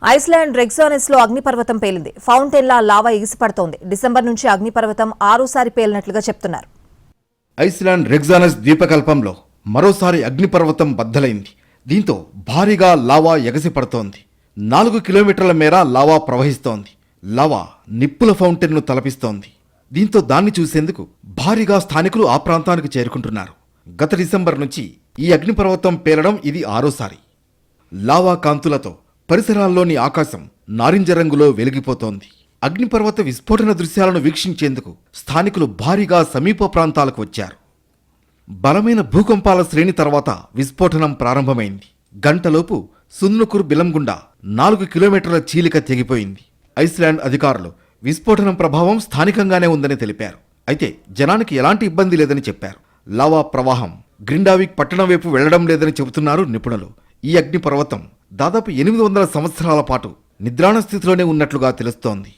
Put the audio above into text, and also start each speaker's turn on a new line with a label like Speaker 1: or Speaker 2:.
Speaker 1: Iceland రెగ్జానెస్ లో అగ్నిపర్వతం పేలింది. ఫౌంటైన్లా లావా ఎగిసిపడుతోంది. డిసెంబర్ నుంచి అగ్నిపర్వతం 6సారి పేలినట్లుగా చెప్తున్నారు.
Speaker 2: ఐస్లాండ్ రెగ్జానస్ ద్వీపకల్పంలో మరోసారి అగ్నిపర్వతం బద్దలైంది. దీంతో భారీగా లావా ఎగసిపడుతోంది. 4 కిలోమీటర్ల మేర లావా ప్రవహిస్తోంది. లావా నిప్పుల ఫౌంటైన్ను తలపిస్తోంది. దీంతో దాన్ని చూసేందుకు భారీగా స్థానికులు ఆ ప్రాంతానికి చేరుకుంటున్నారు. గత డిసెంబర్ నుంచి ఈ అగ్నిపర్వతం పేలడం ఇది 6సారి. లావా కాంతులతో పరిసరాల్లోని ఆకాశం నారింజ రంగులో వెలిగిపోతోంది. అగ్నిపర్వత విస్ఫోటన దృశ్యాలను వీక్షించేందుకు స్థానికులు భారీగా సమీప ప్రాంతాలకు వచ్చారు. బలమైన భూకంపాల శ్రేణి తర్వాత విస్ఫోటనం ప్రారంభమైంది. గంటలోపు సున్నకుర్ బిలంగుండా 4 కిలోమీటర్ల చీలిక తెగిపోయింది. ఐస్లాండ్ అధికారులు విస్ఫోటనం ప్రభావం స్థానికంగానే ఉందని తెలిపారు. అయితే జనానికి ఎలాంటి ఇబ్బంది లేదని చెప్పారు. లావా ప్రవాహం గ్రిండావిక్ పట్టణం వైపు వెళ్లడం లేదని చెబుతున్నారు నిపుణులు. ఈ అగ్నిపర్వతం దాదాపు 800 సంవత్సరాల పాటు నిద్రాణ స్థితిలోనే ఉన్నట్లుగా తెలుస్తోంది.